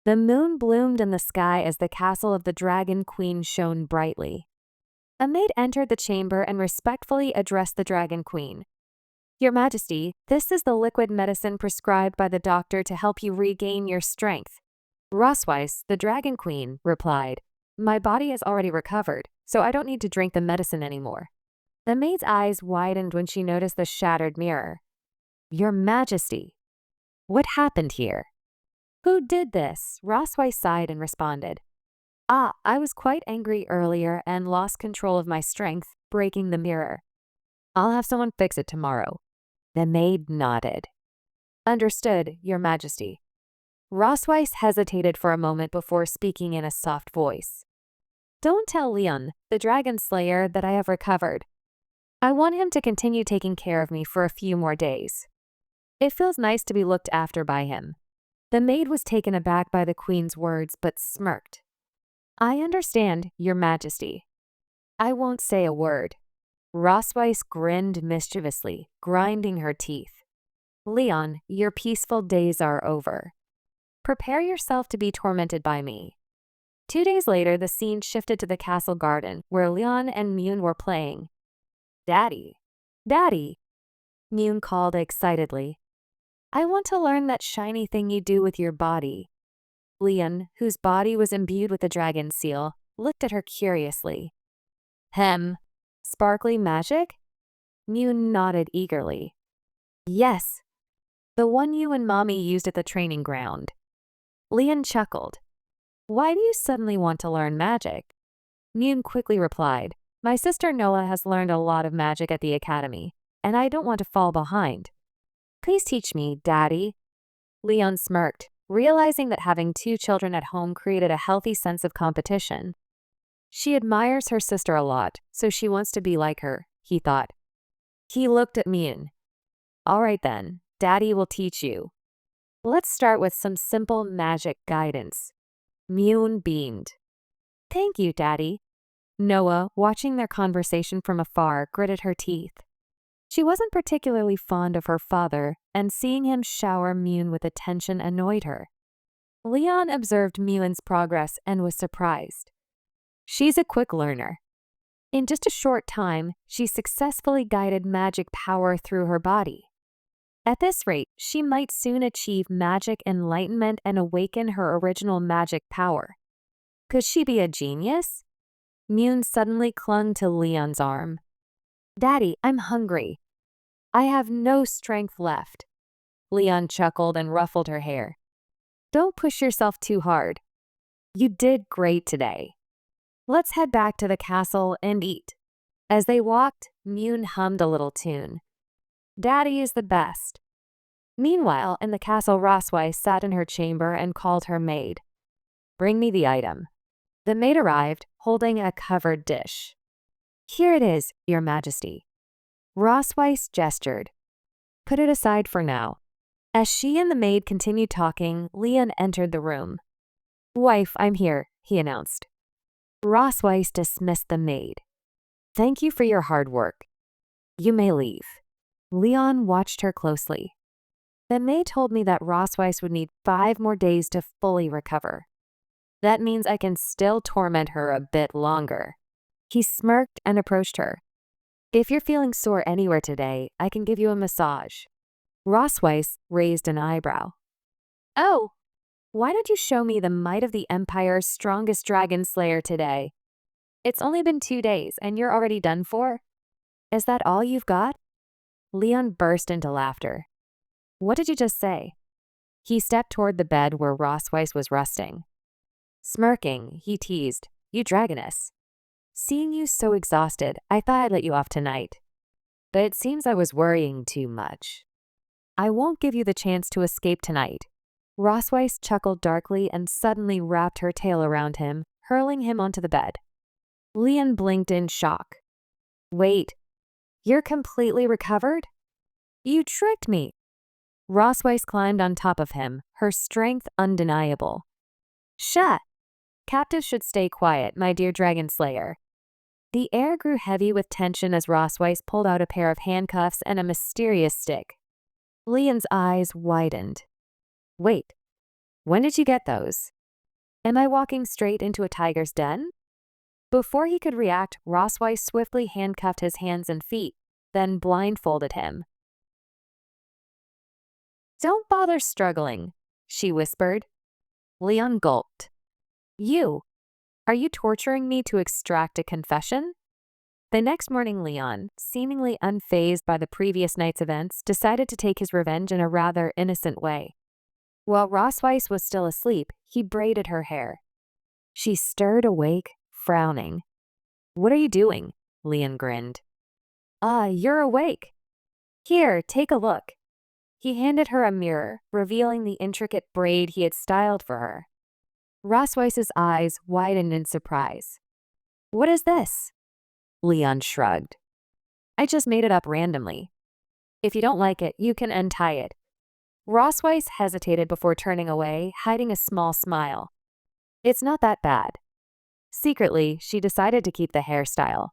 The moon bloomed in the sky as the castle of the Dragon Queen shone brightly. A maid entered the chamber and respectfully addressed the Dragon Queen. "Your Majesty, this is the liquid medicine prescribed by the doctor to help you regain your strength." Rosweiss, the Dragon Queen, replied, "My body has already recovered, so I don't need to drink the medicine anymore." The maid's eyes widened when she noticed the shattered mirror. "Your Majesty, what happened here?" "Who did this?" Rosweiss sighed and responded. I was quite angry earlier and lost control of my strength, breaking the mirror. I'll have someone fix it tomorrow." The maid nodded. "Understood, Your Majesty." Rosweiss hesitated for a moment before speaking in a soft voice. "Don't tell Leon, the Dragon Slayer, that I have recovered. I want him to continue taking care of me for a few more days. It feels nice to be looked after by him." The maid was taken aback by the Queen's words but smirked. "I understand, Your Majesty. I won't say a word." Rosweiss grinned mischievously, grinding her teeth. "Leon, your peaceful days are over. Prepare yourself to be tormented by me." 2 days later, the scene shifted to the castle garden, where Leon and Mune were playing. "Daddy, Daddy," Mune called excitedly. "I want to learn that shiny thing you do with your body." Leon, whose body was imbued with the dragon seal, looked at her curiously. Sparkly magic?" Mune nodded eagerly. "Yes, the one you and Mommy used at the training ground." Leon chuckled. "Why do you suddenly want to learn magic?" Mune quickly replied, "My sister Noah has learned a lot of magic at the academy, and I don't want to fall behind. Please teach me, Daddy." Leon smirked, realizing that having 2 children at home created a healthy sense of competition. She admires her sister a lot, so she wants to be like her, he thought. He looked at Mune. "All right then, Daddy will teach you. Let's start with some simple magic guidance." Mune beamed. "Thank you, Daddy." Noah, watching their conversation from afar, gritted her teeth. She wasn't particularly fond of her father, and seeing him shower Mune with attention annoyed her. Leon observed Mune's progress and was surprised. She's a quick learner. In just a short time, she successfully guided magic power through her body. At this rate, she might soon achieve magic enlightenment and awaken her original magic power. Could she be a genius? Mune suddenly clung to Leon's arm. "Daddy, I'm hungry. I have no strength left." Leon chuckled and ruffled her hair. "Don't push yourself too hard. You did great today. Let's head back to the castle and eat." As they walked, Mune hummed a little tune. "Daddy is the best." Meanwhile, in the castle, Rosweiss sat in her chamber and called her maid. "Bring me the item." The maid arrived, holding a covered dish. "Here it is, Your Majesty." Rosweiss gestured. "Put it aside for now." As she and the maid continued talking, Leon entered the room. "Wife, I'm here," he announced. Rosweiss dismissed the maid. "Thank you for your hard work. You may leave." Leon watched her closely. "The maid told me that Rosweiss would need 5 more days to fully recover. That means I can still torment her a bit longer." He smirked and approached her. "If you're feeling sore anywhere today, I can give you a massage." Rosweiss raised an eyebrow. "Oh, why don't you show me the might of the Empire's strongest dragon slayer today? It's only been 2 days and you're already done for? Is that all you've got?" Leon burst into laughter. "What did you just say?" He stepped toward the bed where Rosweiss was resting. Smirking, he teased, "You dragoness. Seeing you so exhausted, I thought I'd let you off tonight. But it seems I was worrying too much. I won't give you the chance to escape tonight." Rosweiss chuckled darkly and suddenly wrapped her tail around him, hurling him onto the bed. Leon blinked in shock. "Wait, you're completely recovered? You tricked me." Rosweiss climbed on top of him, her strength undeniable. "Shut! Captives should stay quiet, my dear dragon slayer." The air grew heavy with tension as Rosweiss pulled out a pair of handcuffs and a mysterious stick. Leon's eyes widened. "Wait, when did you get those?" Am I walking straight into a tiger's den? Before he could react, Rossweiss swiftly handcuffed his hands and feet, then blindfolded him. Don't bother struggling, she whispered. Leon gulped. Are you torturing me to extract a confession? The next morning, Leon, seemingly unfazed by the previous night's events, decided to take his revenge in a rather innocent way. While Rossweiss was still asleep, he braided her hair. She stirred awake, frowning. What are you doing? Leon grinned. You're awake. Here, take a look. He handed her a mirror, revealing the intricate braid he had styled for her. Rossweiss's eyes widened in surprise. What is this? Leon shrugged. I just made it up randomly. If you don't like it, you can untie it. Rossweiss hesitated before turning away, hiding a small smile. It's not that bad. Secretly, she decided to keep the hairstyle.